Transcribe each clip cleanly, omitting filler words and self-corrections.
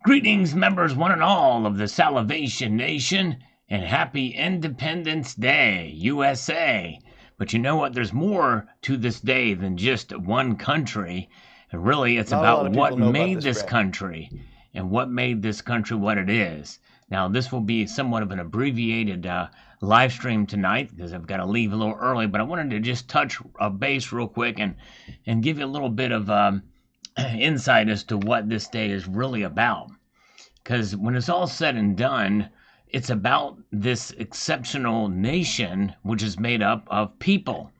Greetings, members one and all of the Salivation Nation, and happy Independence Day, USA. But you know what? There's more to this day than just one country. And really, it's Not a lot about of people what know about made this, this Brad. country and what made this country what it is. Now, this will be somewhat of an abbreviated live stream tonight because I've got to leave a little early, but I wanted to just touch a base real quick and give you a little bit of insight as to what this day is really about. Because when it's all said and done, it's about this exceptional nation, which is made up of people.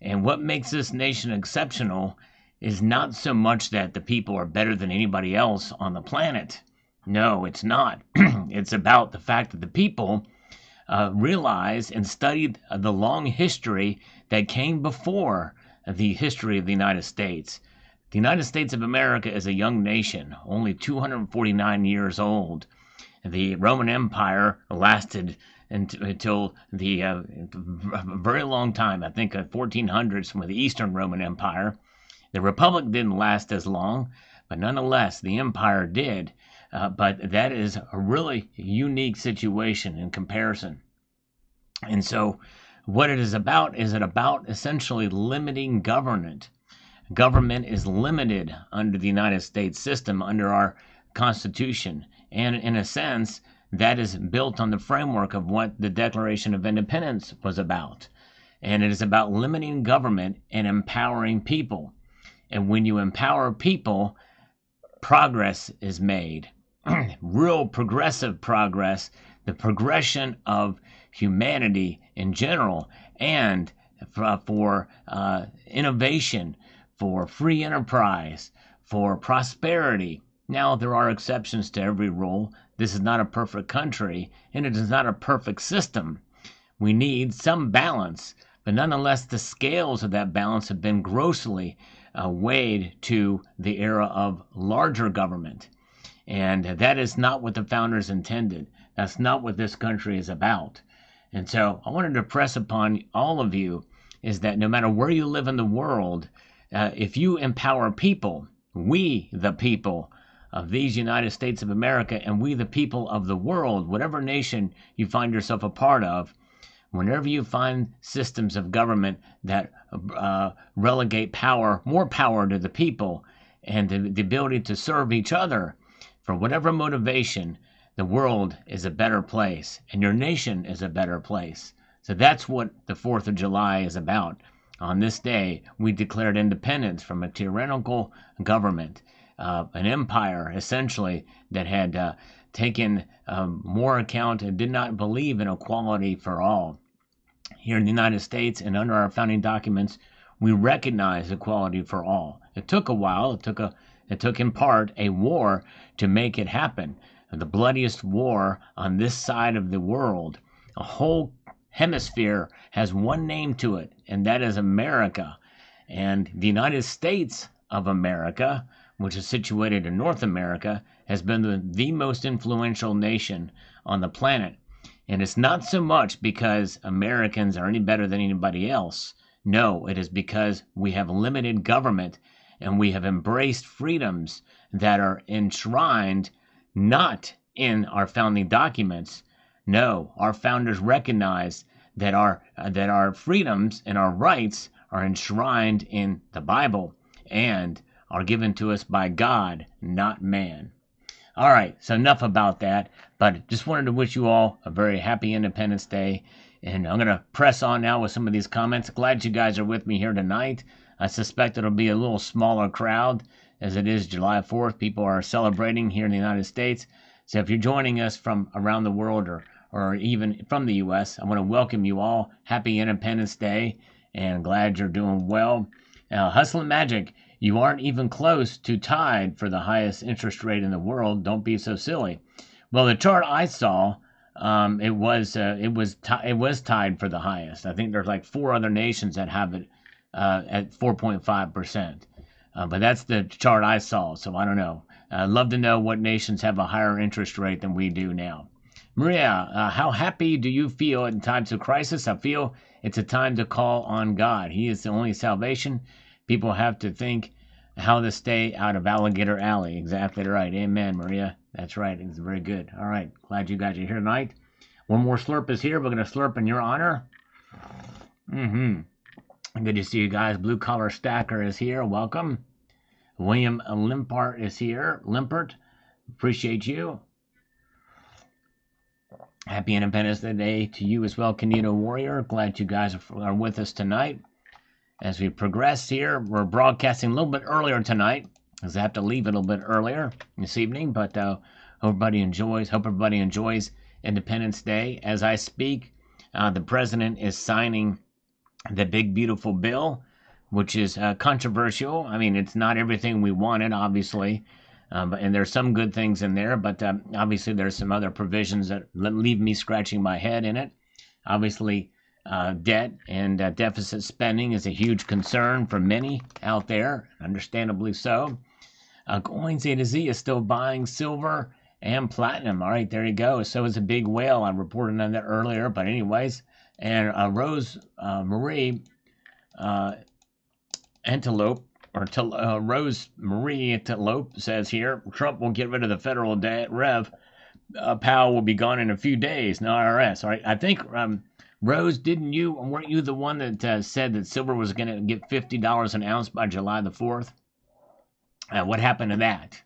And what makes this nation exceptional is not so much that the people are better than anybody else on the planet. No, it's not. It's about the fact that the people realized and studied the long history that came before the history of the United States. The United States of America is a young nation, only 249 years old. The Roman Empire lasted until the very long time, I think 1400s with the Eastern Roman Empire. The Republic didn't last as long, but nonetheless, the Empire did. But that is a really unique situation in comparison. And so what it is about essentially limiting government. Government is limited under the United States system, under our Constitution. And in a sense, that is built on the framework of what the Declaration of Independence was about. And it is about limiting government and empowering people. And when you empower people, progress is made. Real progressive progress, the progression of humanity in general, and for innovation, for free enterprise, for prosperity. Now, there are exceptions to every rule. This is not a perfect country, and it is not a perfect system. We need some balance, but nonetheless, the scales of that balance have been grossly weighed to the era of larger government. And that is not what the founders intended. That's not what this country is about. And so I wanted to press upon all of you is that no matter where you live in the world, if you empower people, we the people of these United States of America, and we the people of the world, whatever nation you find yourself a part of, whenever you find systems of government that relegate power, more power to the people, and the ability to serve each other, for whatever motivation, the world is a better place, and your nation is a better place. So that's what the 4th of July is about. On this day, we declared independence from a tyrannical government, an empire, essentially, that had taken more account and did not believe in equality for all. Here in the United States and under our founding documents, we recognize equality for all. It took a while. It took in part a war to make it happen. The bloodiest war on this side of the world. A whole hemisphere has one name to it, and that is America. And the United States of America, which is situated in North America, has been the most influential nation on the planet. And it's not so much because Americans are any better than anybody else. No, it is because we have limited government and we have embraced freedoms that are enshrined not in our founding documents. No, our founders recognized that our freedoms and our rights are enshrined in the Bible and are given to us by God, not man. All right, so enough about that, but just wanted to wish you all a very happy Independence Day, and I'm going to press on now with some of these comments. Glad you guys are with me here tonight. I suspect it'll be a little smaller crowd, as it is July 4th. People are celebrating here in the United States. So if you're joining us from around the world or even from the U.S., I want to welcome you all. Happy Independence Day, and glad you're doing well. Now, Hustle and Magic, you aren't even close to tied for the highest interest rate in the world. Don't be so silly. Well, the chart I saw, it was tied for the highest. I think there's like 4 other nations that have it at 4.5%. But that's the chart I saw, so I don't know. I'd love to know what nations have a higher interest rate than we do now. Maria, how happy do you feel in times of crisis? I feel it's a time to call on God. He is the only salvation. People have to think how to stay out of Alligator Alley. Exactly right. Amen, Maria. That's right. It's very good. All right. Glad you guys are here tonight. One more slurp is here. We're going to slurp in your honor. Good to see you guys. Blue Collar Stacker is here. Welcome. William Limpart is here. Limpert. Appreciate you. Happy Independence Day to you as well, Candido Warrior. Glad you guys are with us tonight. As we progress here, we're broadcasting a little bit earlier tonight, because I have to leave a little bit earlier this evening, but hope everybody enjoys Independence Day. As I speak, the president is signing the big beautiful bill, which is controversial. I mean, it's not everything we wanted, obviously, and there's some good things in there, but obviously there's some other provisions that leave me scratching my head in it. Obviously, debt and deficit spending is a huge concern for many out there, understandably so. Coins A to Z is still buying silver and platinum. All right, there you go. So is a big whale. I reported on that earlier, but anyways. And Rose Marie Antelope, or Rose Marie Antelope says here, Trump will get rid of the federal debt rev. Powell will be gone in a few days. No IRS. All right, I think Rose, weren't you the one that said that silver was going to get $50 an ounce by July the 4th? What happened to that?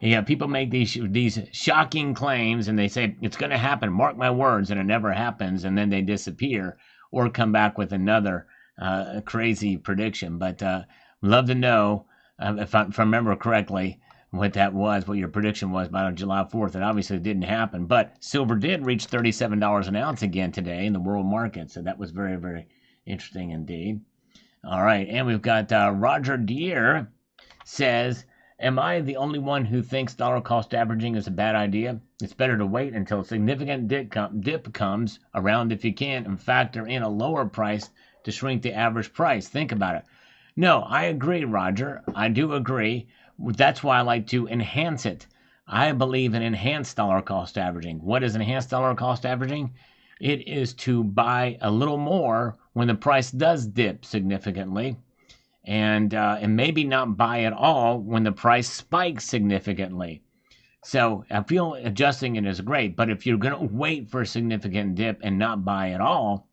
Yeah, people make these shocking claims and they say it's going to happen, mark my words, and it never happens, and then they disappear or come back with another crazy prediction. But love to know if I remember correctly what your prediction was by July 4th. It obviously didn't happen, but silver did reach $37 an ounce again today in the world market, so that was very, very interesting indeed. All right, and we've got Roger Deere says, am I the only one who thinks dollar cost averaging is a bad idea? It's better to wait until a significant dip comes around if you can and factor in a lower price to shrink the average price. Think about it. No, I agree, Roger. I do agree. That's why I like to enhance it. I believe in enhanced dollar cost averaging. What is enhanced dollar cost averaging? It is to buy a little more when the price does dip significantly, and maybe not buy at all when the price spikes significantly. So I feel adjusting it is great, but if you're going to wait for a significant dip and not buy at all,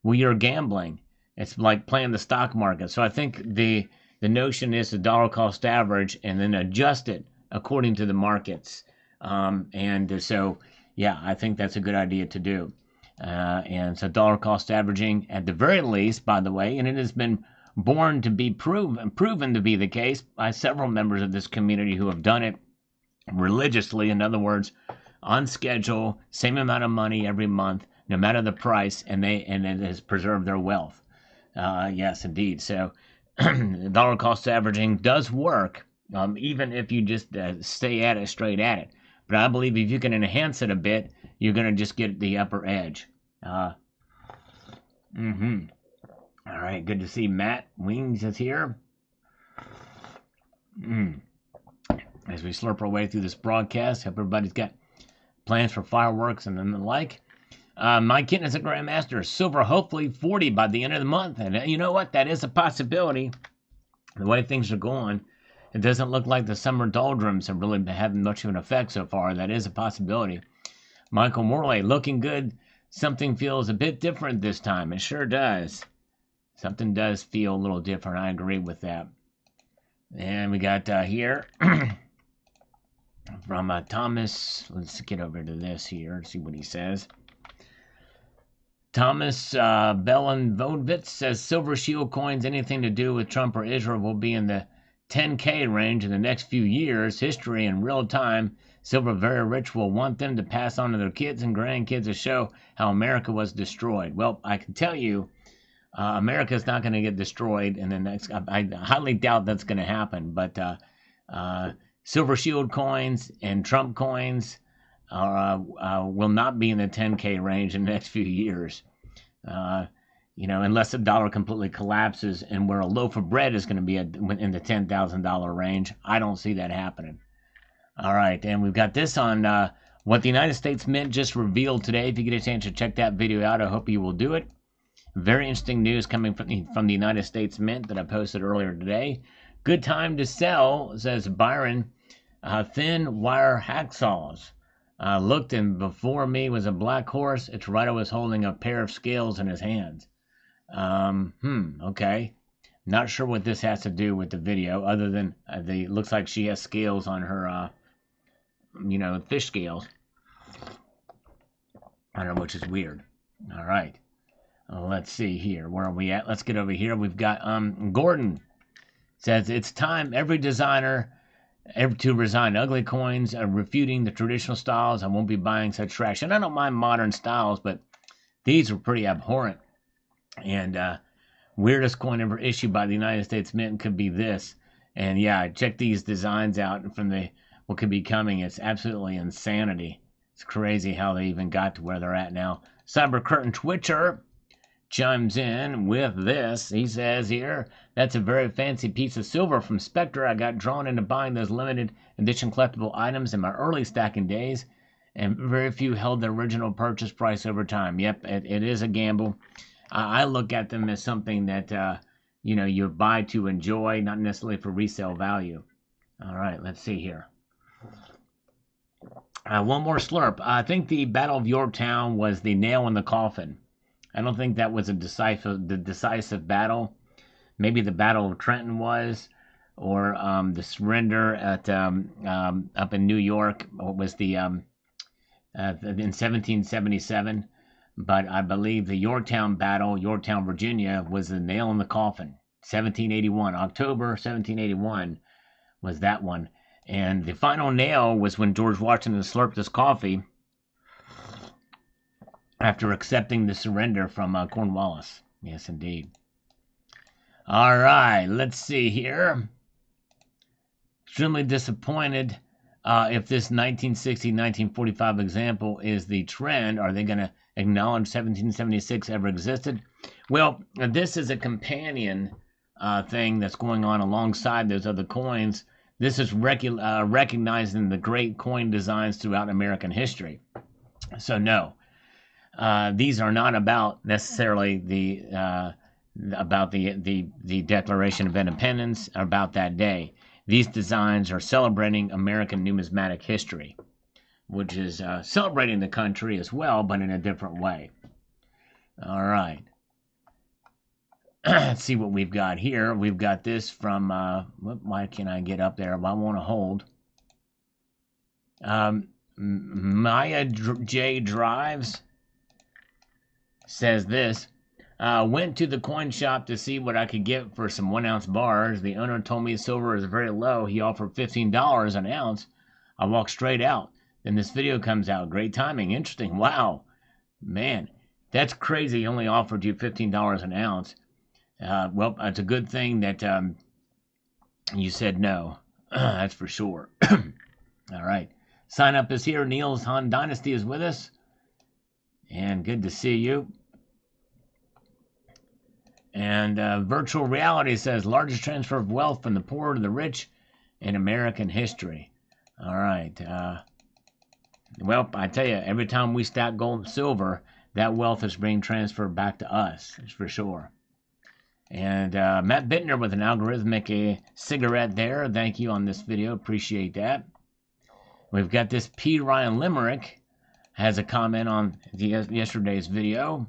well, you're gambling. It's like playing the stock market. So I think the notion is the dollar cost average and then adjust it according to the markets. And so, yeah, I think that's a good idea to do. And so dollar cost averaging at the very least, by the way, and it has been born to be proven to be the case by several members of this community who have done it religiously. In other words, on schedule, same amount of money every month, no matter the price, and it has preserved their wealth. Yes, indeed. So dollar cost averaging does work, even if you just stay at it, straight at it. But I believe if you can enhance it a bit, you're going to just get the upper edge. All right, good to see Matt Wings is here. As we slurp our way through this broadcast, hope everybody's got plans for fireworks and then the like. My kitten is a Grandmaster. Silver, hopefully 40 by the end of the month. And you know what? That is a possibility. The way things are going, it doesn't look like the summer doldrums have really been having much of an effect so far. That is a possibility. Michael Morley, looking good. Something feels a bit different this time. It sure does. Something does feel a little different. I agree with that. And we got here from Thomas. Let's get over to this here and see what he says. Thomas Belenvodvitz says Silver Shield coins anything to do with Trump or Israel will be in the 10K range in the next few years. History in real time. Silver very rich will want them to pass on to their kids and grandkids to show how America was destroyed. Well, I can tell you, America is not going to get destroyed in the next. I highly doubt that's going to happen. But Silver Shield coins and Trump coins will not be in the 10K range in the next few years. Unless the dollar completely collapses and where a loaf of bread is going to be in the $10,000 range. I don't see that happening. All right, and we've got this on what the United States Mint just revealed today. If you get a chance to check that video out, I hope you will do it. Very interesting news coming from the United States Mint that I posted earlier today. Good time to sell, says Byron Thin wire hacksaws. Looked, and before me was a black horse. Its rider was holding a pair of scales in his hands. Okay. Not sure what this has to do with the video, other than the looks like she has scales on her, fish scales. I don't know, which is weird. All right. Let's see here. Where are we at? Let's get over here. We've got Gordon says it's time every designer to resign. Ugly coins are refuting the traditional styles. I won't be buying such trash. And I don't mind modern styles, but these were pretty abhorrent. And weirdest coin ever issued by the United States Mint could be this. And yeah, check these designs out from what could be coming. It's absolutely insanity. It's crazy how they even got to where they're at now. Cyber Curtain Twitcher chimes in with this. He says here, that's a very fancy piece of silver from Spectre. I got drawn into buying those limited edition collectible items in my early stacking days, and very few held the original purchase price over time. Yep, it is a gamble. I look at them as something that, you buy to enjoy, not necessarily for resale value. All right, let's see here. One more slurp. I think the Battle of Yorktown was the nail in the coffin. I don't think that was the decisive battle. Maybe the Battle of Trenton was, or the surrender at up in New York was the in 1777. But I believe the Yorktown battle, Yorktown, Virginia, was the nail in the coffin. 1781, October 1781 was that one. And the final nail was when George Washington slurped his coffee after accepting the surrender from Cornwallis. Yes, indeed. All right, let's see here. Extremely disappointed if this 1960-1945 example is the trend. Are they going to acknowledge 1776 ever existed? Well, this is a companion thing that's going on alongside those other coins. This is recognizing the great coin designs throughout American history. So no, these are not about necessarily the Declaration of Independence, or about that day. These designs are celebrating American numismatic history, which is celebrating the country as well, but in a different way. All right. Let's see what we've got here. We've got this from, why can't I get up there? I want to hold. Maya J. Drives says this. Went to the coin shop to see what I could get for some 1 ounce bars. The owner told me silver is very low. He offered $15 an ounce. I walked straight out. Then this video comes out. Great timing. Interesting. Wow. Man, that's crazy. He only offered you $15 an ounce. Well, it's a good thing that you said no. That's for sure. All right. Sign up is here. Neil's Han Dynasty is with us. And good to see you. And Virtual Reality says, largest transfer of wealth from the poor to the rich in American history. All right. Well, I tell you, every time we stack gold and silver, that wealth is being transferred back to us. That's for sure. And Matt Bittner with an algorithmic cigarette there. Thank you on this video. Appreciate that. We've got this P. Ryan Limerick has a comment on yesterday's video.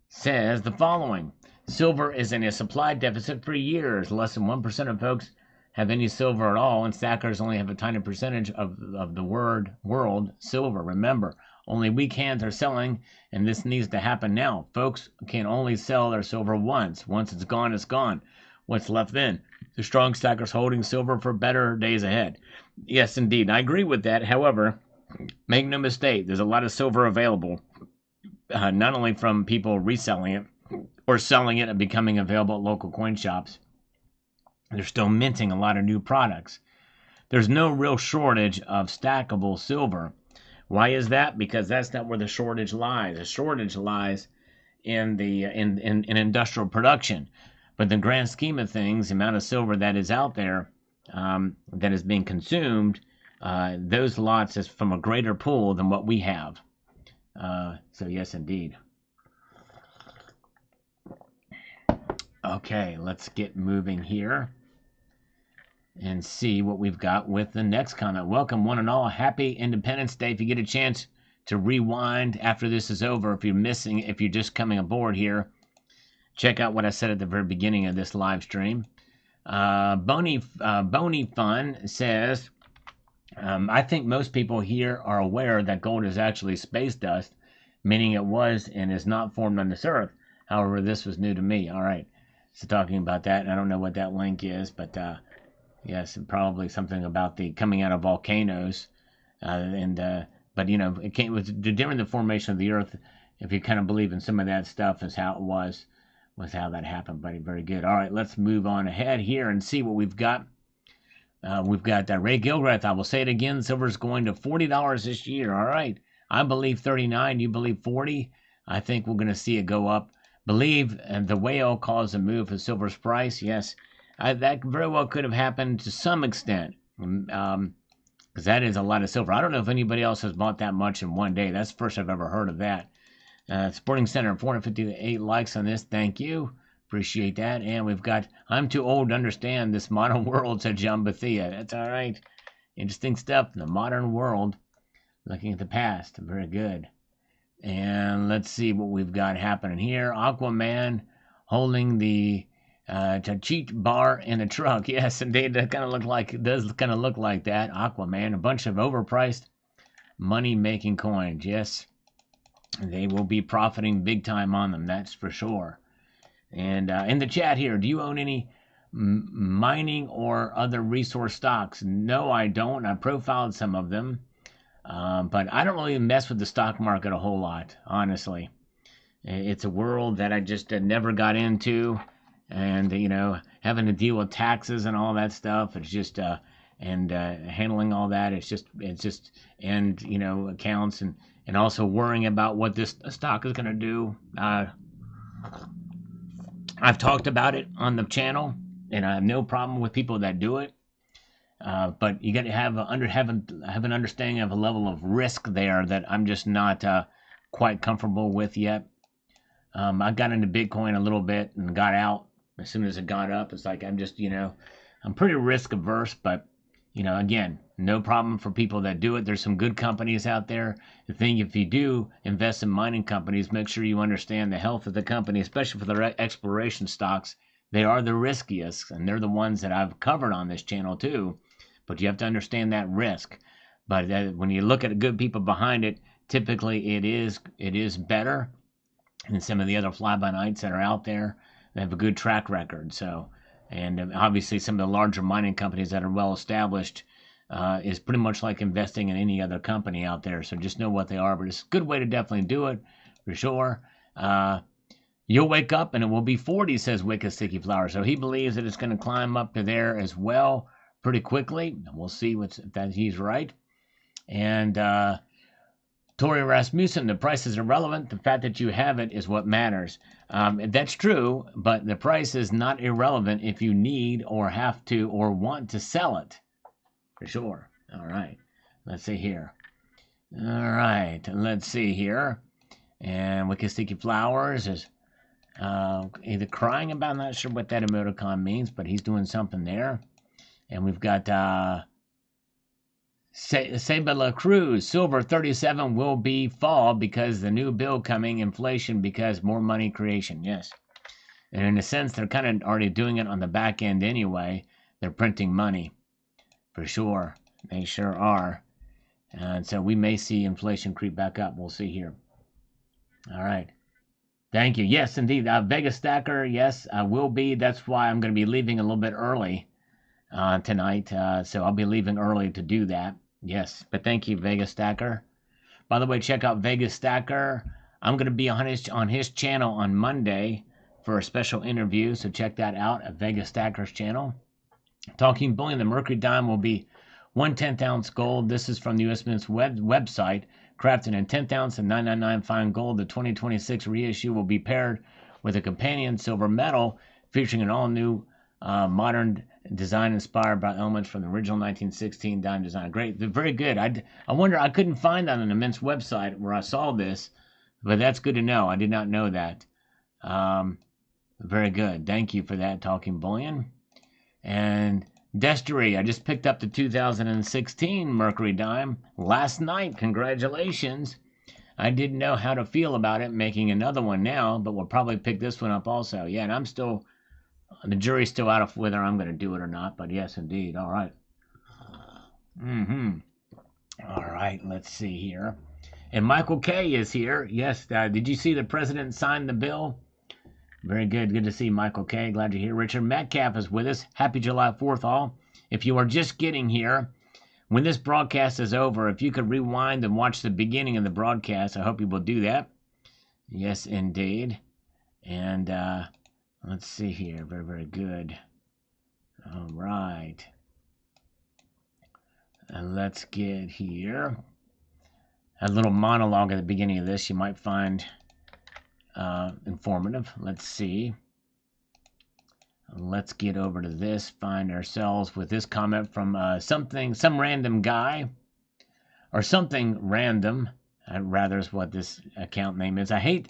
Says the following. Silver is in a supply deficit for years. Less than 1% of folks have any silver at all, and stackers only have a tiny percentage of the world silver. Remember, only weak hands are selling, and this needs to happen now. Folks can only sell their silver once. Once it's gone, it's gone. What's left then? The strong stackers holding silver for better days ahead. Yes, indeed. I agree with that. However, make no mistake, there's a lot of silver available, not only from people reselling it or selling it and becoming available at local coin shops. They're still minting a lot of new products. There's no real shortage of stackable silver. Why is that? Because that's not where the shortage lies. The shortage lies in industrial production. But in the grand scheme of things, the amount of silver that is out there that is being consumed, those lots is from a greater pool than what we have. So yes, indeed. Okay, let's get moving here. and see what we've got with the next comment. Welcome, one and all. Happy Independence Day. If you get a chance to rewind after this is over, if you're just coming aboard here, check out what I said at the very beginning of this live stream. Boney Fun says, I think most people here are aware that gold is actually space dust, meaning it was and is not formed on this earth. However, this was new to me. All right. So talking about that, I don't know what that link is, but yes, probably something about the coming out of volcanoes. But you know, it was during the formation of the earth. If you kind of believe in some of that stuff, is how it was how that happened. But very good. All right, let's move on ahead here and see what we've got. We've got Ray Gilrath. I will say it again. Silver's going to $40 this year. All right. I believe 39. You believe 40. I think we're going to see it go up. Believe the whale caused a move for silver's price. Yes, that very well could have happened to some extent. Because that is a lot of silver. I don't know if anybody else has bought that much in one day. That's the first I've ever heard of that. Sporting Center, 458 likes on this. Thank you. Appreciate that. And we've got, I'm too old to understand this modern world, said John Bethia. That's all right. Interesting stuff. The modern world. Looking at the past. Very good. And let's see what we've got happening here. Aquaman holding the cheat bar in a truck. Yes, indeed. That kind of look like, it does kind of look like that. Aquaman. A bunch of overpriced money-making coins. Yes. They will be profiting big time on them. That's for sure. And in the chat here, do you own any mining or other resource stocks? No, I don't. I profiled some of them. But I don't really mess with the stock market a whole lot, honestly. It's a world that I just never got into. And, you know, having to deal with taxes and all that stuff, it's just, and handling all that, it's just, and, you know, accounts and also worrying about what this stock is going to do. I've talked about it on the channel, and I have no problem with people that do it. But you got to have an understanding of a level of risk there that I'm just not quite comfortable with yet. I got into Bitcoin a little bit and got out as soon as it got up. It's like I'm just, you know, I'm pretty risk averse, but you know, again, no problem for people that do it. There's some good companies out there. The thing, if you do invest in mining companies, make sure you understand the health of the company, especially for the exploration stocks. They are the riskiest, and they're the ones that I've covered on this channel too. But you have to understand that risk. But when you look at the good people behind it, typically it is better than some of the other fly-by-nights that are out there. They have a good track record. So, and obviously some of the larger mining companies that are well established is pretty much like investing in any other company out there. So just know what they are. But it's a good way to definitely do it for sure. You'll wake up and it will be 40, says Wicked Sticky Flower. So he believes that it's going to climb up to there as well pretty quickly. We'll see if he's right. And Tori Rasmussen, the price is irrelevant. The fact that you have it is what matters. That's true, but the price is not irrelevant if you need or have to or want to sell it. For sure. All right. Let's see here. All right. Let's see here. And Wicked Sticky Flowers is either crying about, I'm not sure what that emoticon means, but he's doing something there. And we've got Sabela Cruz, silver 37 will be fall because the new bill coming, inflation because more money creation. Yes. And in a sense, they're kind of already doing it on the back end anyway. They're printing money for sure. They sure are. And so we may see inflation creep back up. We'll see here. All right. Thank you. Yes, indeed. Vegas Stacker, yes, I will be. That's why I'm going to be leaving a little bit early tonight. So I'll be leaving early to do that. Yes, but thank you, Vegas Stacker. By the way, check out Vegas Stacker. I'm going to be on his channel on Monday for a special interview, so check that out at Vegas Stacker's channel. Talking bullion, the Mercury dime will be 1/10 ounce gold. This is from the U.S. Mint's website. Crafted in 10th ounce and 999 fine gold. The 2026 reissue will be paired with a companion silver medal featuring an all-new modern design inspired by elements from the original 1916 dime design. Great, very good. I wonder, I couldn't find that on the Mint's website where I saw this, but that's good to know. I did not know that. Very good. Thank you for that, Talking Bullion. And Destery, I just picked up the 2016 Mercury dime last night. Congratulations. I didn't know how to feel about it making another one now, but we'll probably pick this one up also. Yeah, and I'm still, the jury's still out of whether I'm going to do it or not, but yes, indeed. All right. All right, let's see here. And Michael K is here. Yes, did you see the president sign the bill? Very good. Good to see Michael K. Glad to hear. Richard Metcalf is with us. Happy July 4th, all. If you are just getting here, when this broadcast is over, if you could rewind and watch the beginning of the broadcast, I hope you will do that. Yes, indeed. And let's see here. Very, very good. All right. And let's get here. A little monologue at the beginning of this you might find informative. Let's see. Let's get over to this. Find ourselves with this comment from some random guy, or something random. Rather is what this account name is. I hate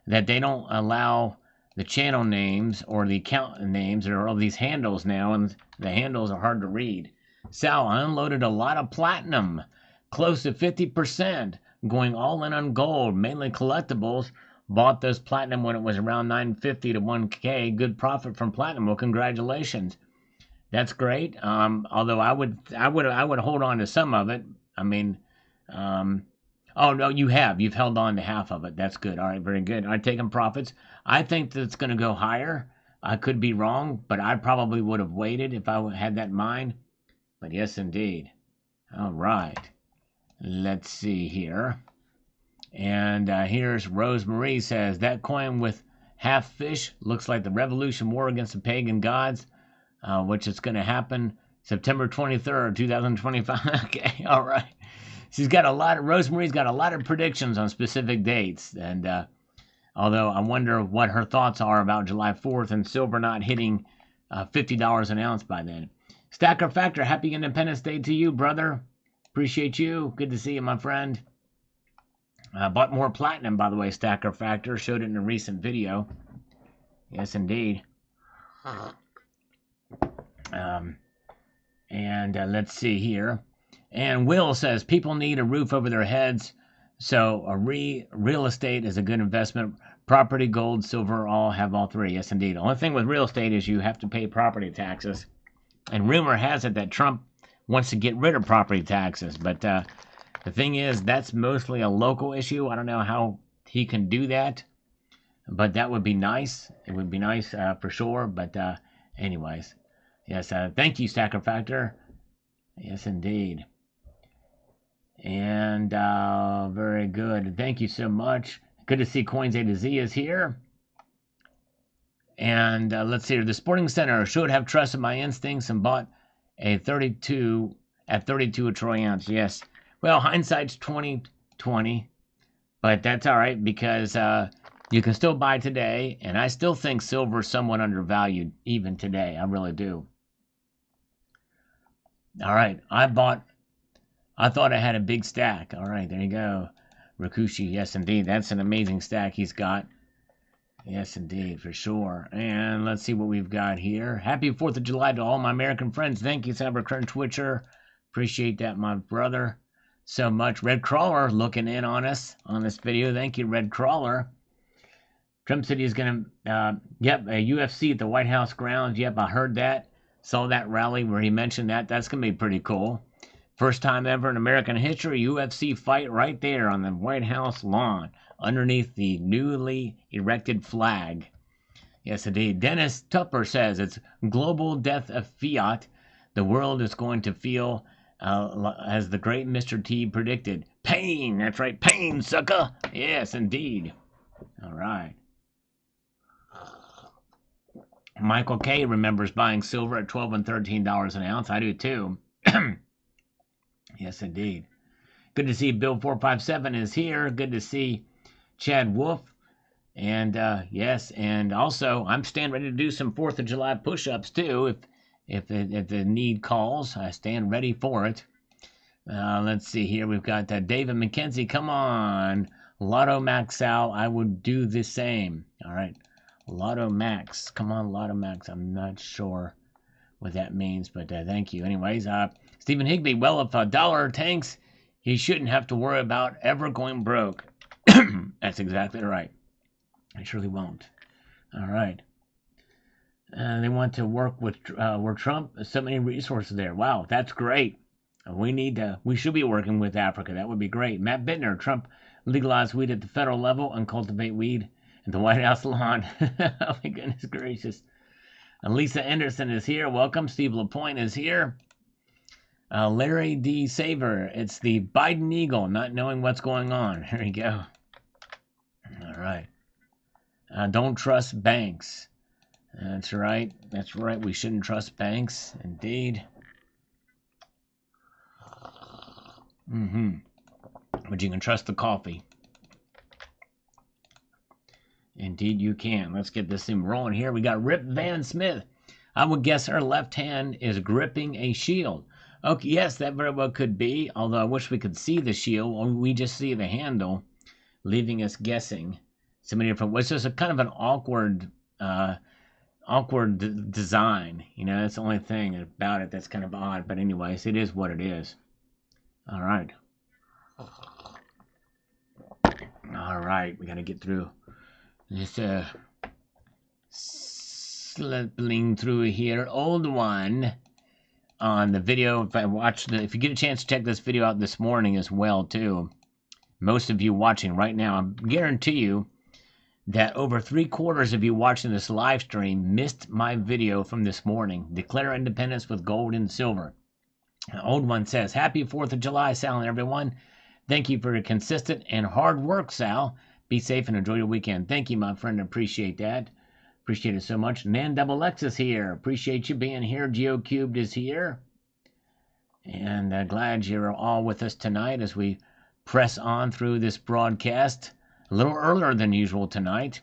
that they don't allow the channel names or the account names. There are all these handles now, and the handles are hard to read. Sal, I unloaded a lot of platinum, close to 50%, going all in on gold, mainly collectibles. Bought those platinum when it was around 950 to 1K. Good profit from platinum. Well, congratulations. That's great. Although I would hold on to some of it. I mean, oh no, you've held on to half of it. That's good. All right, very good. All right, taking profits. I think that it's going to go higher. I could be wrong, but I probably would have waited if I had that in mind. But yes, indeed. All right. Let's see here. And here's Rosemarie says, that coin with half fish looks like the Revolution War against the pagan gods, which is going to happen September 23rd, 2025. Okay, all right. Rosemarie's got a lot of predictions on specific dates. And although I wonder what her thoughts are about July 4th and silver not hitting $50 an ounce by then. Stacker Factor, happy Independence Day to you, brother. Appreciate you. Good to see you, my friend. Bought more platinum, by the way, Stacker Factor. Showed it in a recent video. Yes, indeed. Let's see here. And Will says, people need a roof over their heads, so real estate is a good investment. Property, gold, silver, all have all three. Yes, indeed. The only thing with real estate is you have to pay property taxes. And rumor has it that Trump wants to get rid of property taxes, but the thing is, that's mostly a local issue. I don't know how he can do that, but that would be nice. It would be nice for sure. But anyways, yes, thank you, Stacker Factor. Yes, indeed. And very good. Thank you so much. Good to see Coins A to Z is here. And let's see here. The Sporting Center should have trusted my instincts and bought a 32 at 32 a troy ounce. Yes. Well, hindsight's 20/20, but that's all right because you can still buy today, and I still think silver is somewhat undervalued even today. I really do. All right, I thought I had a big stack. All right, there you go. Rakushi, yes, indeed. That's an amazing stack he's got. Yes, indeed, for sure. And let's see what we've got here. Happy 4th of July to all my American friends. Thank you, Cybercurrent Twitcher. Appreciate that, my brother. So much. Red Crawler looking in on us on this video. Thank you, Red Crawler. Trump City is going to, a UFC at the White House grounds. Yep, I heard that. Saw that rally where he mentioned that. That's going to be pretty cool. First time ever in American history, UFC fight right there on the White House lawn underneath the newly erected flag. Yes, indeed. Dennis Tupper says it's global death of fiat. The world is going to feel as the great Mr. T predicted. Pain, that's right, pain, sucker. Yes, indeed. All right. Michael K. remembers buying silver at $12 and $13 an ounce. I do too. Yes, indeed. Good to see Bill 457 is here. Good to see Chad Wolf. And yes, and also I'm standing ready to do some 4th of July push-ups too. If the need calls, I stand ready for it. Let's see here. We've got David McKenzie. Come on. Lotto Max Sal. I would do the same. All right. Lotto Max. Come on, Lotto Max. I'm not sure what that means, but thank you. Anyways, Stephen Higby, well, if a dollar tanks, he shouldn't have to worry about ever going broke. That's exactly right. I surely won't. All right. They want to work with Trump. So many resources there. Wow, that's great. We should be working with Africa. That would be great. Matt Bittner, Trump legalize weed at the federal level and cultivate weed at the White House lawn. Oh my goodness gracious. Lisa Anderson is here. Welcome. Steve LaPointe is here. Larry D. Saver. It's the Biden Eagle, not knowing what's going on. Here we go. All right. Don't trust banks. That's right. That's right. We shouldn't trust banks. Indeed. But you can trust the coffee. Indeed you can. Let's get this thing rolling here. We got Rip Van Smith. I would guess her left hand is gripping a shield. Okay, yes, that very well could be. Although I wish we could see the shield. We just see the handle, leaving us guessing so many different ways. It's just a kind of an awkward design. You know, that's the only thing about it that's kind of odd. But anyways, it is what it is. All right. All right, we got to get through this slipping through here. Old one on the video. If you get a chance to check this video out this morning as well too. Most of you watching right now, I guarantee you that over 3/4 of you watching this live stream missed my video from this morning. Declare independence with gold and silver. Old one says, happy 4th of July, Sal, and everyone. Thank you for your consistent and hard work, Sal. Be safe and enjoy your weekend. Thank you, my friend. Appreciate that. Appreciate it so much. Nan Double X is here. Appreciate you being here. GeoCubed is here. And glad you're all with us tonight as we press on through this broadcast. A little earlier than usual tonight.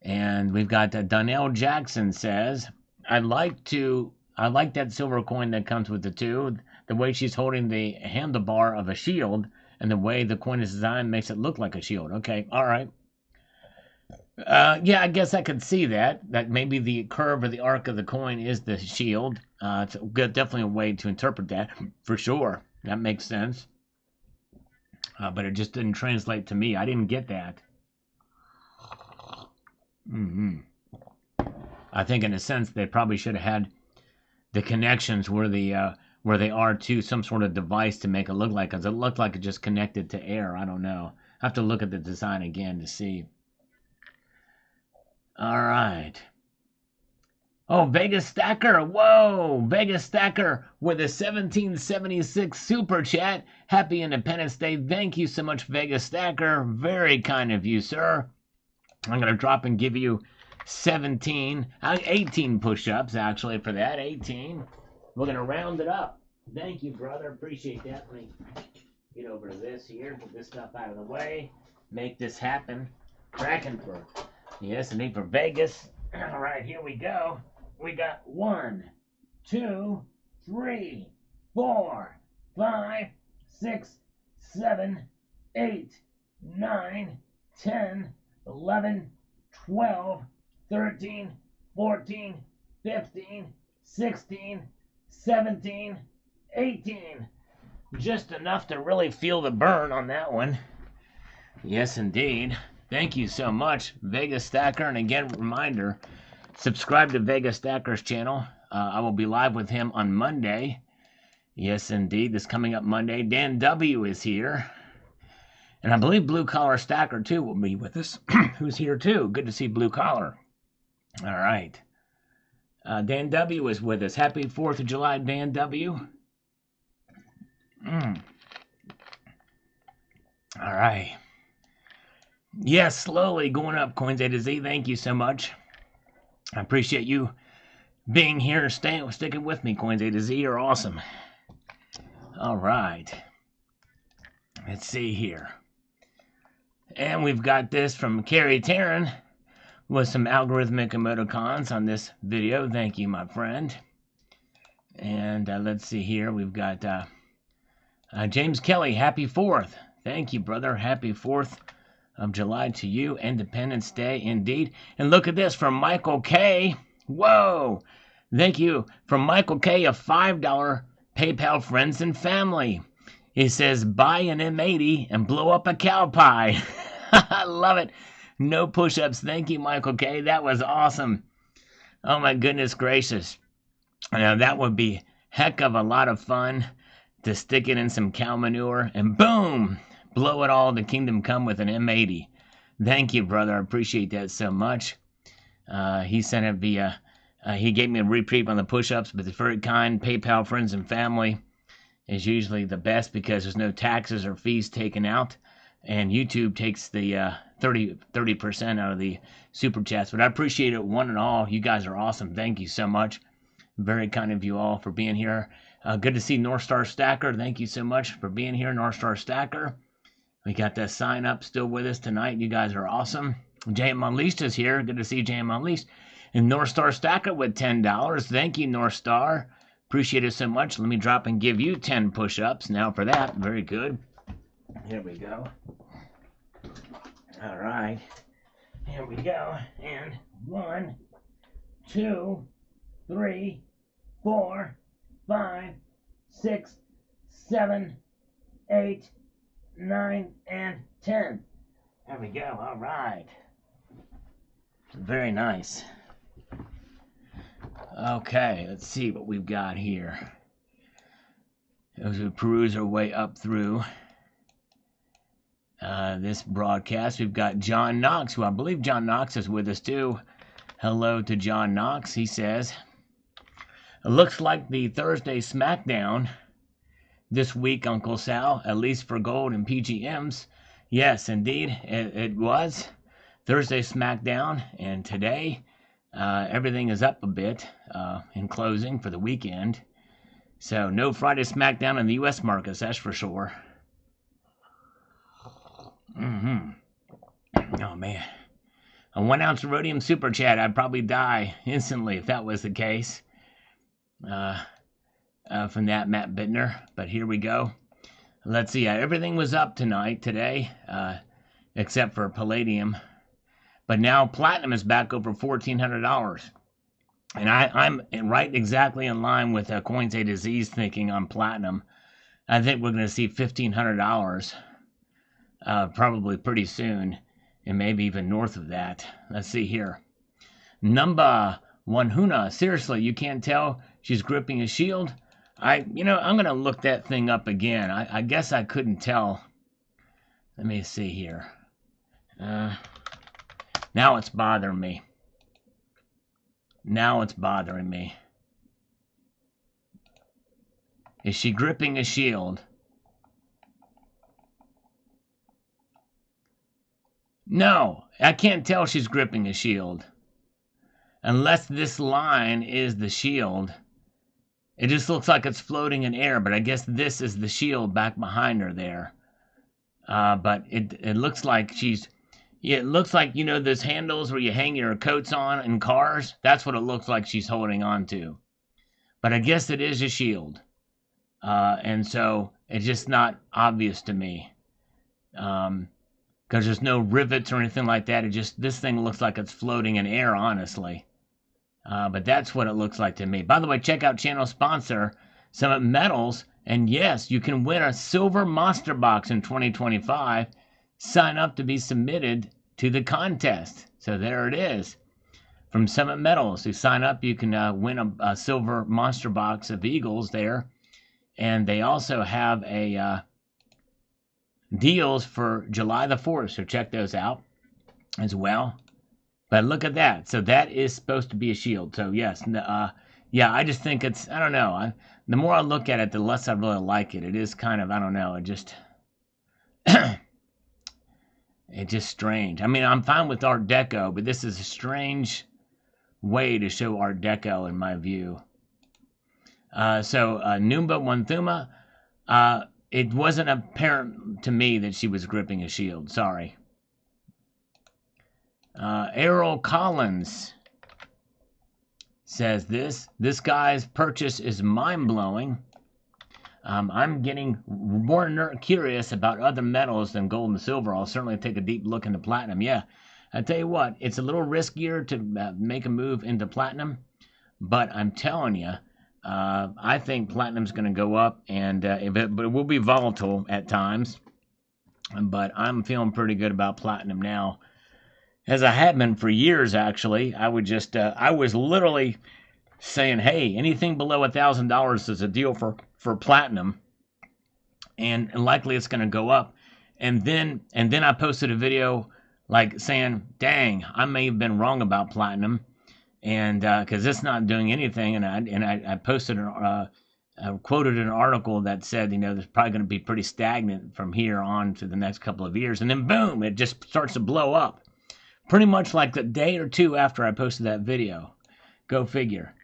And we've got Donnell Jackson says, I like that silver coin that comes with the two. The way she's holding the handlebar of a shield and the way the coin is designed makes it look like a shield. Okay, all right. Yeah, I guess I could see that. That maybe the curve or the arc of the coin is the shield. It's definitely a way to interpret that, for sure. That makes sense. But it just didn't translate to me. I didn't get that. I think in a sense they probably should have had the connections where they are to some sort of device to make it look like, because it looked like it just connected to air. I don't know. I have to look at the design again to see. All right. Oh, Vegas Stacker. Whoa, Vegas Stacker with a 1776 super chat. Happy Independence Day. Thank you so much, Vegas Stacker. Very kind of you, sir. I'm going to drop and give you 18 push-ups, actually, for that. 18. We're going to round it up. Thank you, brother. Appreciate that. Let me get over to this here. Get this stuff out of the way. Make this happen. Cracking for, yes, indeed, for Vegas. All right, here we go. We got 1, 2, 3, 4, 5, 6, 7, 8, 9, 10, 11, 12, 13, 14, 15, 16, 17, 18. Just enough to really feel the burn on that one. Yes, indeed. Thank you so much, Vegas Stacker. And again, reminder, subscribe to Vegas Stacker's channel. I will be live with him on Monday. Yes, indeed. This coming up Monday. Dan W. is here. And I believe Blue Collar Stacker, too, will be with us. Who's here, too. Good to see Blue Collar. All right. Dan W. is with us. Happy 4th of July, Dan W. All right. Yes, slowly going up, Coins A to Z. Thank you so much. I appreciate you being here, sticking with me, Coins A to Z. You're awesome. All right. Let's see here. And we've got this from Carrie Taryn with some algorithmic emoticons on this video. Thank you, my friend. And let's see here. We've got James Kelly. Happy 4th. Thank you, brother. Happy 4th of July to you. Independence Day, indeed. And look at this from Michael K. Whoa. Thank you from Michael K. A $5 PayPal friends and family. He says, buy an M80 and blow up a cow pie. I love it. No push-ups. Thank you, Michael K. That was awesome. Oh, my goodness gracious. Now, that would be heck of a lot of fun to stick it in some cow manure and boom, blow it all to kingdom come with an M80. Thank you, brother. I appreciate that so much. He sent it via, he gave me a reprieve on the push-ups, but it's very kind. PayPal friends and family is usually the best because there's no taxes or fees taken out. And YouTube takes the 30% out of the super chats. But I appreciate it one and all. You guys are awesome. Thank you so much. Very kind of you all for being here. Good to see North Star Stacker. Thank you so much for being here, North Star Stacker. We got that sign up still with us tonight. You guys are awesome. JM Unleashed is here. Good to see JM Unleashed. And North Star Stacker with $10. Thank you, North Star. Appreciate it so much. Let me drop and give you 10 push-ups now for that. Very good. Here we go. All right. Here we go. And 1, 2, 3, 4, 5, 6, 7, 8, 9, and 10. There we go. All right. Very nice. Okay, let's see what we've got here. As we peruse our way up through this broadcast, we've got John Knox, who I believe John Knox is with us too. Hello to John Knox. He says, it looks like the Thursday SmackDown this week, Uncle Sal, at least for gold and PGMs. Yes, indeed, it was Thursday SmackDown, and today everything is up a bit in closing for the weekend. So no Friday SmackDown in the U.S. markets, that's for sure. Oh, man. A 1 ounce rhodium super chat, I'd probably die instantly if that was the case. From that, Matt Bittner. But here we go. Let's see. Everything was up today, except for palladium. But now platinum is back over $1,400. And I'm right exactly in line with Coins A to Z's thinking on platinum. I think we're going to see $1,500 probably pretty soon, and maybe even north of that. Let's see here. Number one Huna. Seriously, you can't tell she's gripping a shield? I'm going to look that thing up again. I guess I couldn't tell. Let me see here. Now it's bothering me. Is she gripping a shield? No, I can't tell she's gripping a shield. Unless this line is the shield. It just looks like it's floating in air, but I guess this is the shield back behind her there. But it looks like it looks like, those handles where you hang your coats on in cars? That's what it looks like she's holding on to. But I guess it is a shield. And so it's just not obvious to me. Because there's no rivets or anything like that. This thing looks like it's floating in air, honestly. But that's what it looks like to me. By the way, check out channel sponsor, Summit Metals. And yes, you can win a silver monster box in 2025. Sign up to be submitted to the contest. So there it is. From Summit Metals. You sign up, you can win a silver monster box of Eagles there. And they also have a deals for July the 4th. So check those out as well. But look at that. So that is supposed to be a shield. So yes, yeah, I just think it's, I don't know. The more I look at it, the less I really like it. It is kind of, I don't know, it's just strange. I mean, I'm fine with Art Deco, but this is a strange way to show Art Deco in my view. So Numba Wanthuma, it wasn't apparent to me that she was gripping a shield. Sorry. Errol Collins says this guy's purchase is mind-blowing. I'm getting more curious about other metals than gold and silver. I'll certainly take a deep look into platinum. Yeah, I tell you what, it's a little riskier to make a move into platinum, But I'm telling you, I think platinum's going to go up, and but it will be volatile at times. But I'm feeling pretty good about platinum now, as I have been for years. Actually, I was literally saying, hey, anything below $1,000 is a deal for platinum, and likely it's going to go up. And then I posted a video like saying, dang, I may have been wrong about platinum, and because it's not doing anything. And I posted quoted an article that said, there's probably going to be pretty stagnant from here on to the next couple of years, and then boom, it just starts to blow up, pretty much like the day or two after I posted that video. Go figure.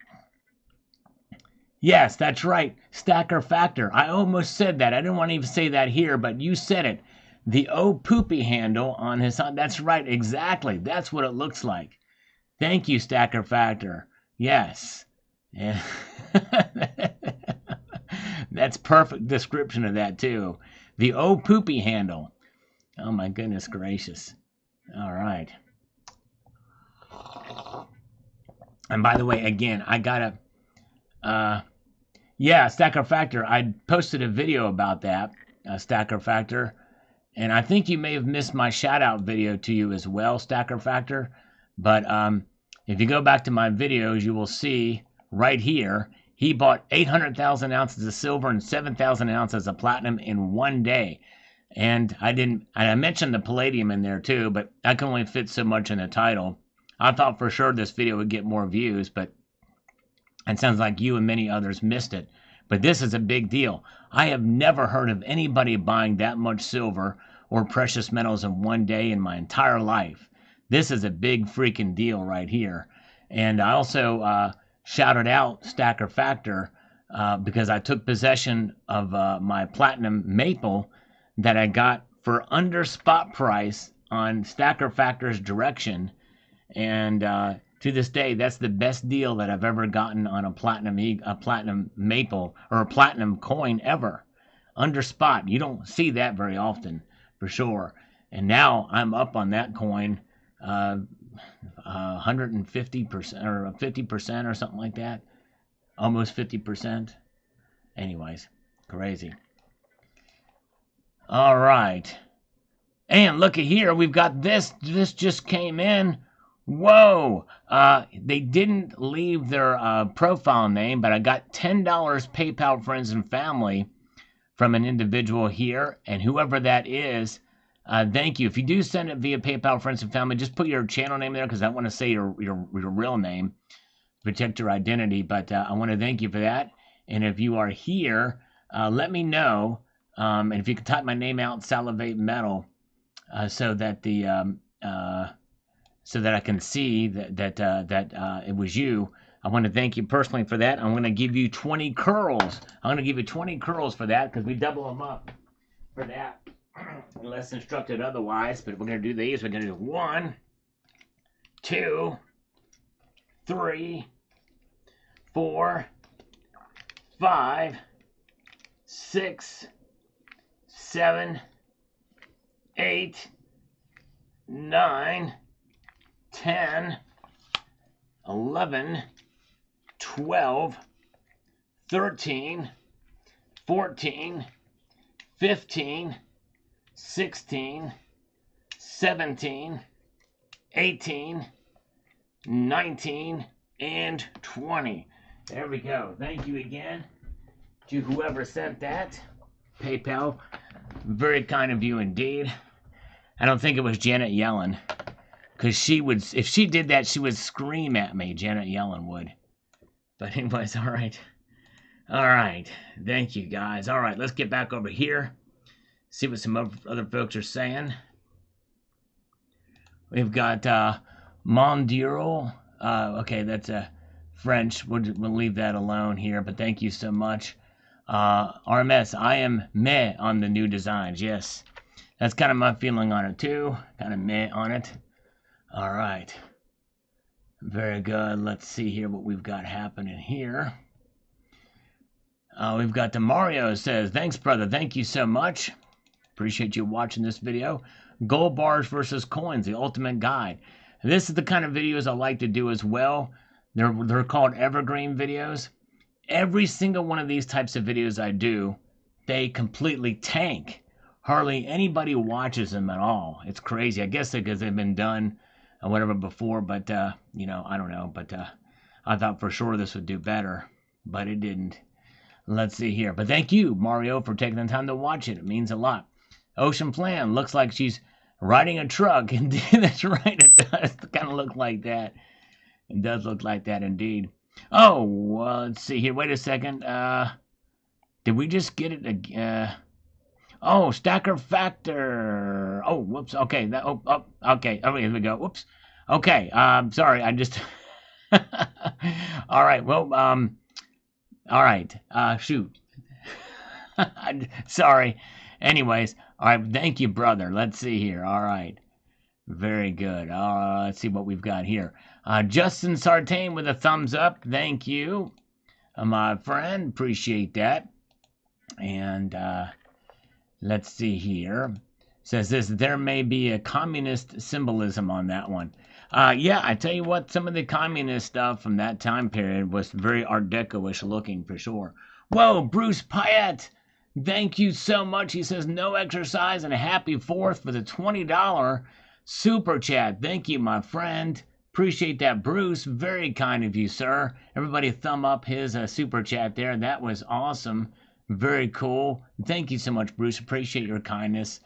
Yes, that's right. Stacker factor. I almost said that. I didn't want to even say that here, but you said it. The oh poopy handle on his. That's right. Exactly. That's what it looks like. Thank you, Stacker factor. Yes. Yeah. That's perfect description of that too. The oh poopy handle. Oh my goodness gracious. All right. And by the way, again, I gotta. Yeah, Stacker Factor. I posted a video about that, Stacker Factor. And I think you may have missed my shout out video to you as well, Stacker Factor. But if you go back to my videos, you will see right here, he bought 800,000 ounces of silver and 7,000 ounces of platinum in one day. And I mentioned the palladium in there too, but I can only fit so much in the title. I thought for sure this video would get more views, but it sounds like you and many others missed it. But this is a big deal. I have never heard of anybody buying that much silver or precious metals in one day in my entire life. This is a big freaking deal right here. And I also shouted out Stacker Factor because I took possession of my platinum maple that I got for under spot price on Stacker Factor's direction. And to this day, that's the best deal that I've ever gotten on a platinum maple or a platinum coin ever. Under spot. You don't see that very often, for sure. And now I'm up on that coin 150% or 50% or something like that. Almost 50%. Anyways, crazy. All right. And look at here. We've got this. This just came in. Whoa! They didn't leave their profile name, but I got $10 PayPal friends and family from an individual here, and whoever that is, thank you. If you do send it via PayPal friends and family, just put your channel name there because I want to say your real name, protect your identity. But I want to thank you for that. And if you are here, let me know. And if you could type my name out, Salivate Metal, so that I can see that it was you. I want to thank you personally for that. I'm going to give you 20 curls. I'm going to give you 20 curls for that because we double them up for that. Unless instructed otherwise. But we're going to do these. We're going to do 1, 2, 3, 4, 5, 6, 7, 8, 9, 10, 11, 12, 13, 14, 15, 16, 17, 18, 19, and 20. There we go. Thank you again to whoever sent that. PayPal. Very kind of you indeed. I don't think it was Janet Yellen. Because she would, if she did that, she would scream at me. Janet Yellen would. But anyways, all right. All right. Thank you, guys. All right, let's get back over here. See what some other folks are saying. We've got Monduro. Okay, that's French. We'll leave that alone here. But thank you so much. RMS, I am meh on the new designs. Yes. That's kind of my feeling on it, too. Kind of meh on it. All right. Very good. Let's see here what we've got happening here. We've got Mario says, thanks, brother. Thank you so much. Appreciate you watching this video. Gold bars versus coins, the ultimate guide. This is the kind of videos I like to do as well. They're called evergreen videos. Every single one of these types of videos I do, they completely tank. Hardly anybody watches them at all. It's crazy. I guess because they've been done or whatever before, but you know, I don't know. But I thought for sure this would do better, but it didn't. Let's see here. But thank you, Mario, for taking the time to watch it. It means a lot. Ocean Plan looks like she's riding a truck. Indeed, that's right. It does kind of look like that. It does look like that indeed. Oh, well, let's see here. Wait a second. Did we just get it? Oh, Stacker Factor. Oh, whoops. Okay. Okay. Oh, here we go. Whoops. Okay. Sorry. I just. All right. Well. All right. Shoot. Sorry. Anyways. All right. Thank you, brother. Let's see here. All right. Very good. Let's see what we've got here. Justin Sartain with a thumbs up. Thank you, my friend. Appreciate that. And let's see here. Says this, there may be a communist symbolism on that one. Yeah, I tell you what, some of the communist stuff from that time period was very Art Deco-ish looking for sure. Whoa, Bruce Pyatt. Thank you so much. He says, no exercise and a happy 4th for the $20 super chat. Thank you, my friend. Appreciate that, Bruce. Very kind of you, sir. Everybody thumb up his super chat there. That was awesome. Very cool. Thank you so much, Bruce. Appreciate your kindness.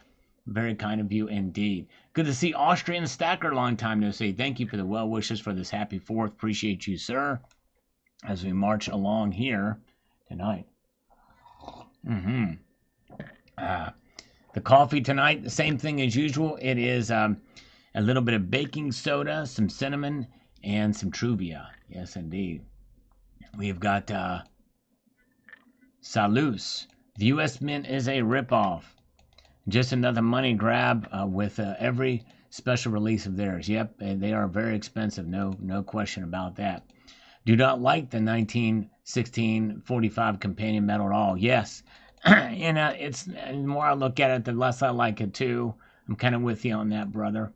Very kind of you indeed. Good to see Austrian Stacker. Long time no see. Thank you for the well wishes for this happy 4th. Appreciate you, sir, as we march along here tonight. The coffee tonight, the same thing as usual. It is a little bit of baking soda, some cinnamon, and some Truvia. Yes, indeed. We've got Salus. The U.S. Mint is a ripoff. Just another money grab with every special release of theirs. Yep, and they are very expensive. No question about that. Do not like the 1916-45 companion medal at all. Yes, and it's the more I look at it, the less I like it too. I'm kind of with you on that, brother.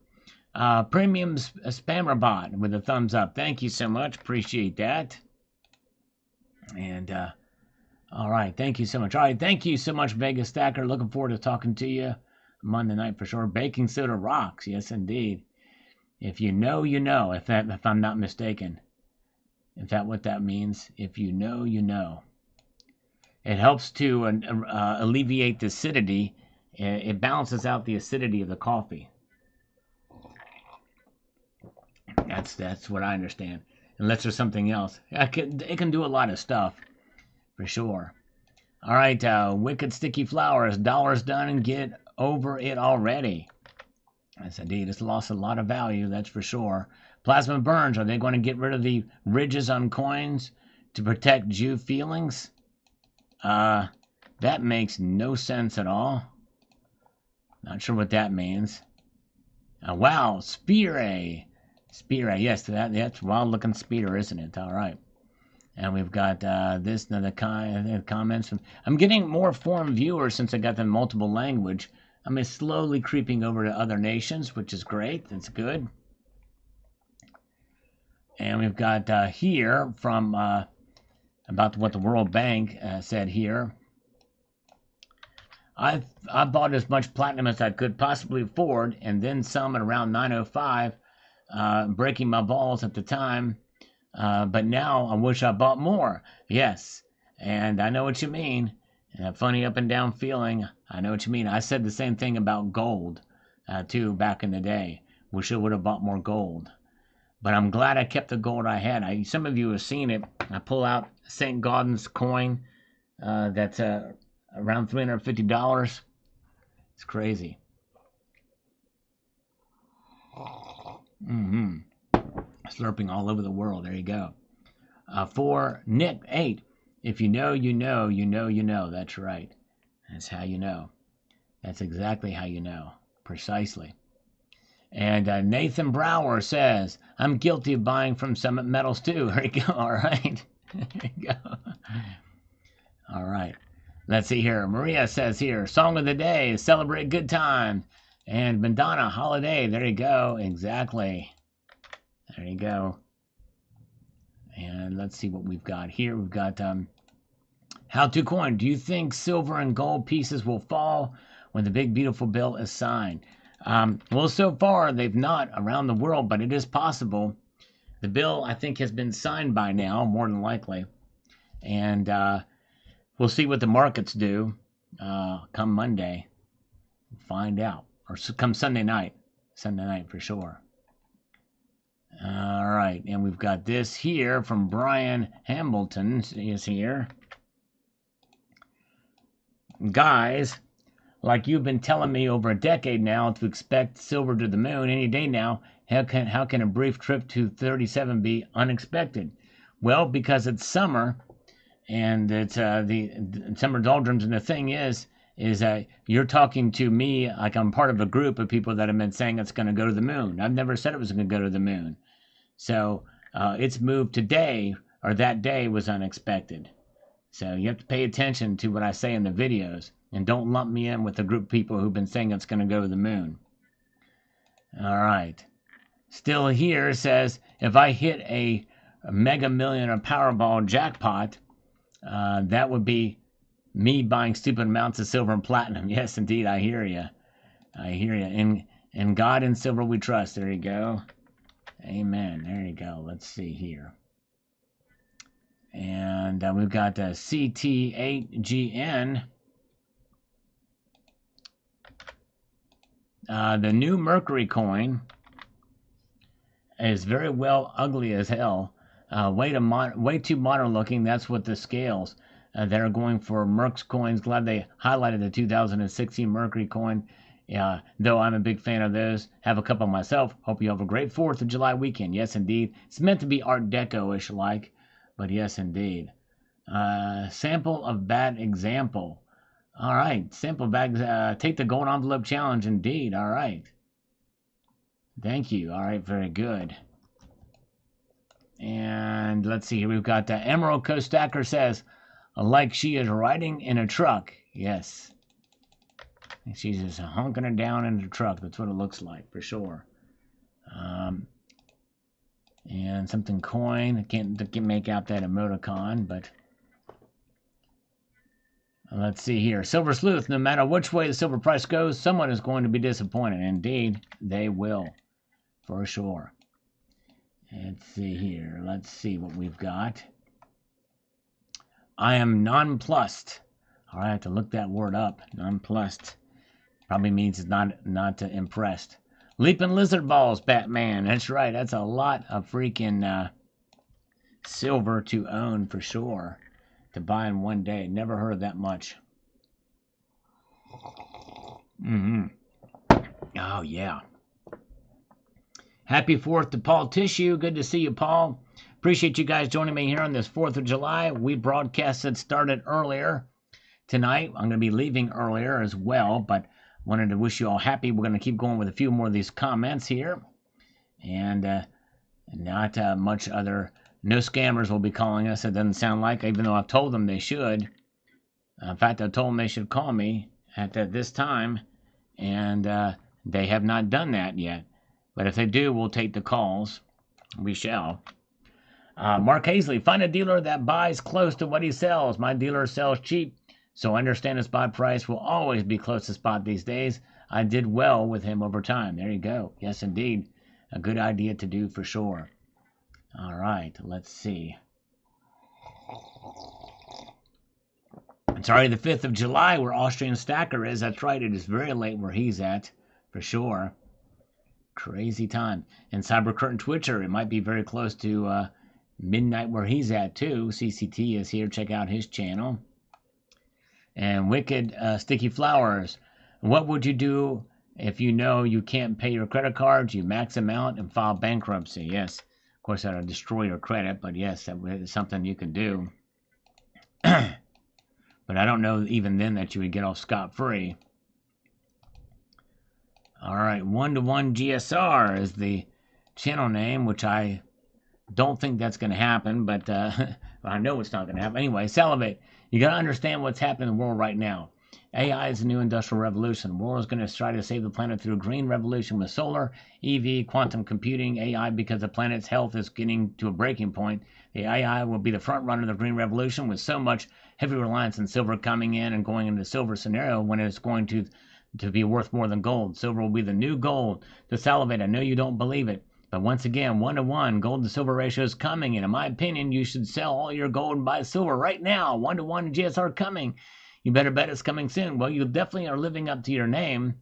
Premium Spammer Bot with a thumbs up. Thank you so much. Appreciate that. And all right, thank you so much. All right, thank you so much, Vegas Stacker. Looking forward to talking to you Monday night for sure. Baking soda rocks, yes indeed. If you know, you know. If I'm not mistaken, is that what that means? If you know, you know. It helps to alleviate the acidity. It balances out the acidity of the coffee. That's what I understand. Unless there's something else, it can do a lot of stuff. For sure. All right, Wicked Sticky Flowers. $1 done and get over it already. Yes, indeed. It's lost a lot of value, that's for sure. Plasma Burns. Are they going to get rid of the ridges on coins to protect Jew feelings? That makes no sense at all. Not sure what that means. Wow, Spear. Spear, yes, that's wild-looking speeder, isn't it? All right. And we've got this, another comments. I'm getting more foreign viewers since I got the multiple language. I'm slowly creeping over to other nations, which is great. That's good. And we've got here from about what the World Bank said here. I bought as much platinum as I could possibly afford, and then some at around 905, breaking my balls at the time. But now I wish I bought more. Yes, and I know what you mean. That funny up and down feeling. I know what you mean. I said the same thing about gold, too, back in the day. Wish I would have bought more gold. But I'm glad I kept the gold I had. Some of you have seen it. I pull out St. Gaudens coin that's around $350. It's crazy. Slurping all over the world. There you go. For Nick 8, if you know, you know, you know, you know. That's right. That's how you know. That's exactly how you know. Precisely. And Nathan Brower says, I'm guilty of buying from Summit Metals too. There you go. All right. There you go. All right. Let's see here. Maria says here, song of the day, celebrate good time. And Madonna, holiday. There you go. Exactly. There you go. And let's see what we've got here. We've got how to coin. Do you think silver and gold pieces will fall when the big beautiful bill is signed? Well, so far they've not around the world, but it is possible. The bill, I think, has been signed by now, more than likely. And we'll see what the markets do come Monday. Find out. Or come Sunday night. Sunday night for sure. All right. And we've got this here from Brian Hamilton is here. Guys, like you've been telling me over a decade now to expect silver to the moon any day now, how can a brief trip to 37 be unexpected? Well, because it's summer, and it's the summer doldrums, and the thing is that you're talking to me like I'm part of a group of people that have been saying it's going to go to the moon. I've never said it was going to go to the moon. So its move today, or that day, was unexpected. So you have to pay attention to what I say in the videos, and don't lump me in with the group of people who've been saying it's going to go to the moon. All right. Still here says, if I hit a Mega Million or Powerball jackpot, that would be me buying stupid amounts of silver and platinum. Yes, indeed, I hear you. I hear you. In God and silver we trust. There you go. Amen. There you go. Let's see here. And we've got CT8GN. The new Mercury coin is very well ugly as hell. Way too modern looking. That's what the scales that are going for Merc's coins. Glad they highlighted the 2016 Mercury coin. Though I'm a big fan of those. Have a couple myself. Hope you have a great 4th of July weekend. Yes, indeed. It's meant to be Art Deco-ish like. But yes, indeed. Sample of bad example. All right. Sample bag. Take the gold envelope challenge. Indeed. All right. Thank you. All right. Very good. And let's see here. We've got Emerald Coast Stacker says, like she is riding in a truck. Yes. She's just honking it down in the truck. That's what it looks like for sure. And something coin. I can't make out that emoticon, but let's see here. Silver Sleuth, no matter which way the silver price goes, someone is going to be disappointed. Indeed, they will. For sure. Let's see here. Let's see what we've got. I am nonplussed. All right, I have to look that word up. Nonplussed. Probably means it's not impressed. Leaping lizard balls, Batman. That's right. That's a lot of freaking silver to own for sure. To buy in one day. Never heard of that much. Oh, yeah. Happy 4th to Paul Tissue. Good to see you, Paul. Appreciate you guys joining me here on this 4th of July. We broadcasted started earlier tonight. I'm going to be leaving earlier as well, but wanted to wish you all happy. We're going to keep going with a few more of these comments here. And not much other. No scammers will be calling us. It doesn't sound like, even though I've told them they should. In fact, I told them they should call me at this time. And they have not done that yet. But if they do, we'll take the calls. We shall. Mark Hazley, find a dealer that buys close to what he sells. My dealer sells cheap, so I understand his buy price will always be close to spot these days. I did well with him over time. There you go. Yes, indeed. A good idea to do for sure. All right, let's see. It's already the 5th of July where Austrian Stacker is. That's right. It is very late where he's at, for sure. Crazy time. And Cyber Curtain Twitcher, it might be very close to midnight where he's at, too. CCT is here. Check out his channel. And Wicked Sticky Flowers. What would you do if you know you can't pay your credit cards? You max them out and file bankruptcy. Yes. Of course, that'll destroy your credit, but yes, that is something you can do. But I don't know even then that you would get off scot-free. All right, 1-to-1 GSR is the channel name, which I don't think that's going to happen, but I know it's not going to happen. Anyway, Salivate, you got to understand what's happening in the world right now. AI is a new industrial revolution. The world is going to try to save the planet through a green revolution with solar, EV, quantum computing, AI, because the planet's health is getting to a breaking point. The AI will be the front runner of the green revolution, with so much heavy reliance on silver coming in and going into the silver scenario when it's going to be worth more than gold. Silver will be the new gold. To salivate, I know you don't believe it, but once again, 1-to-1 gold to silver ratio is coming, and in my opinion, you should sell all your gold and buy silver right now. 1-to-1 GSR coming. You better bet it's coming soon. Well, you definitely are living up to your name,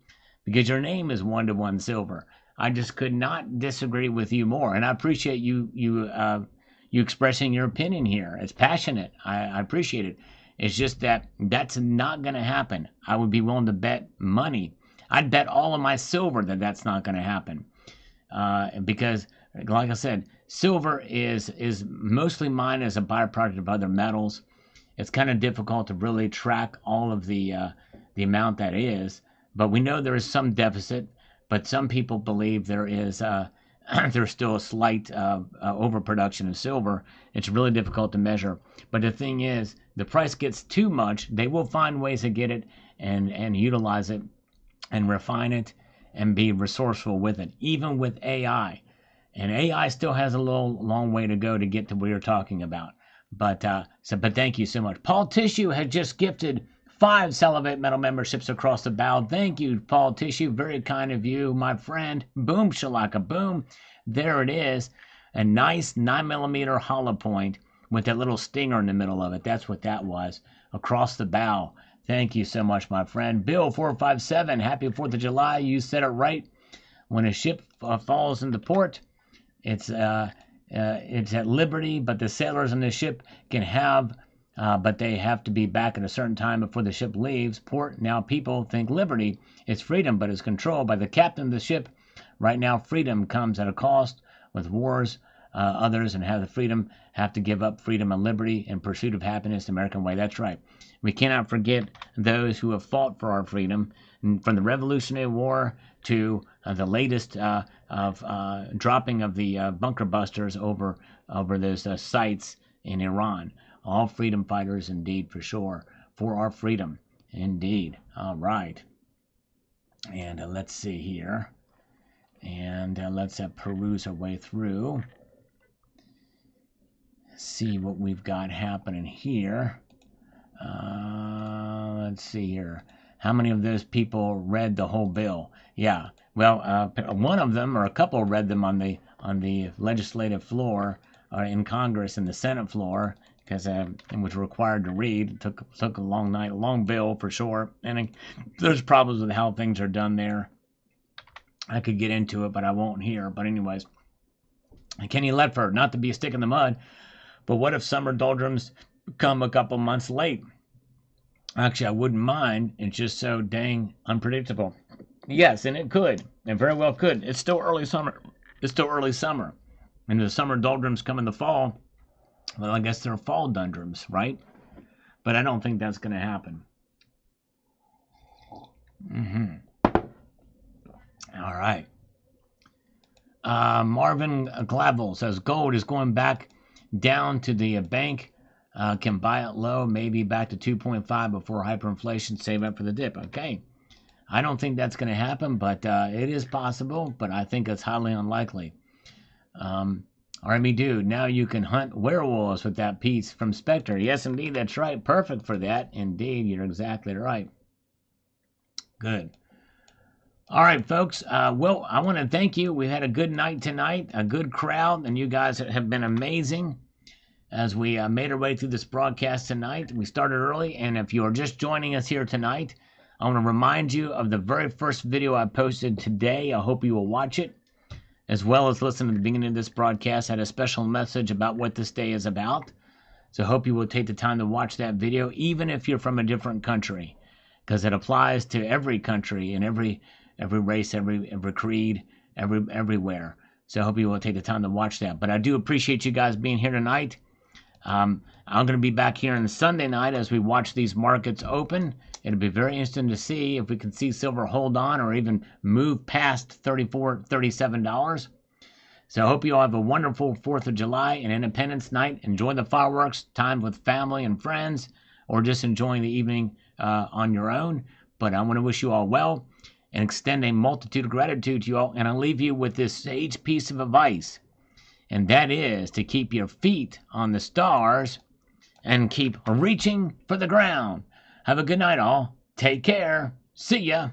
because your name is 1-to-1 silver. I just could not disagree with you more, and I appreciate you expressing your opinion here. It's passionate. I appreciate it. It's just that that's not going to happen. I would be willing to bet money. I'd bet all of my silver that that's not going to happen, because, like I said, silver is mostly mined as a byproduct of other metals. It's kind of difficult to really track all of the amount that is, but we know there is some deficit. But some people believe there is there's still a slight overproduction of silver. It's really difficult to measure. But the thing is, the price gets too much, they will find ways to get it and utilize it and refine it and be resourceful with it, even with AI. And AI still has a long way to go to get to what you're talking about. But thank you so much. Paul Tissue has just gifted 5 Salivate Metal memberships across the bow. Thank you, Paul Tissue. Very kind of you, my friend. Boom, shalaka, boom. There it is. A nice 9mm hollow point with that little stinger in the middle of it. That's what that was. Across the bow. Thank you so much, my friend. Bill457, happy 4th of July. You said it right. When a ship falls into port, it's at liberty, but the sailors on the ship can have, but they have to be back at a certain time before the ship leaves port. Now people think liberty is freedom, but it's controlled by the captain of the ship. Right now, freedom comes at a cost. With wars, others and have the freedom have to give up freedom and liberty in pursuit of happiness the American way. That's right. We cannot forget those who have fought for our freedom, from the Revolutionary War to the latest dropping of the bunker busters over those sites in Iran. All freedom fighters, indeed, for sure, for our freedom, indeed. All right. And let's see here. And let's peruse our way through. See what we've got happening here. Let's see here. How many of those people read the whole bill? Yeah. Well, one of them, or a couple, read them on the legislative floor, in Congress, and the Senate floor, because it was required to read. It took a long night, a long bill for sure. And there's problems with how things are done there. I could get into it, but I won't here. But anyways, Kenny Ledford, not to be a stick in the mud, but what if summer doldrums come a couple months late? Actually, I wouldn't mind. It's just so dang unpredictable. Yes, and it could. It very well could. It's still early summer. And the summer doldrums come in the fall. Well, I guess they're fall doldrums, right? But I don't think that's going to happen. All right. Marvin Glavel says gold is going back down to the bank. Can buy it low, maybe back to 2.5 before hyperinflation. Save up for the dip. Okay. I don't think that's going to happen, but it is possible, but I think it's highly unlikely. Army Dude, now you can hunt werewolves with that piece from Spectre. Yes, indeed, that's right. Perfect for that. Indeed, you're exactly right. Good. All right, folks. Well, I want to thank you. We had a good night tonight, a good crowd, and you guys have been amazing as we made our way through this broadcast tonight. We started early, and if you are just joining us here tonight, I want to remind you of the very first video I posted today. I hope you will watch it, as well as listen to the beginning of this broadcast. I had a special message about what this day is about. So I hope you will take the time to watch that video, even if you're from a different country, because it applies to every country and every race, every creed, everywhere. So I hope you will take the time to watch that. But I do appreciate you guys being here tonight. I'm going to be back here on Sunday night as we watch these markets open. It'll be very interesting to see if we can see silver hold on or even move past $34, $37. So I hope you all have a wonderful 4th of July and Independence Night. Enjoy the fireworks, time with family and friends, or just enjoying the evening on your own. But I want to wish you all well and extend a multitude of gratitude to you all. And I'll leave you with this sage piece of advice, and that is to keep your feet on the stars and keep reaching for the ground. Have a good night, all. Take care. See ya.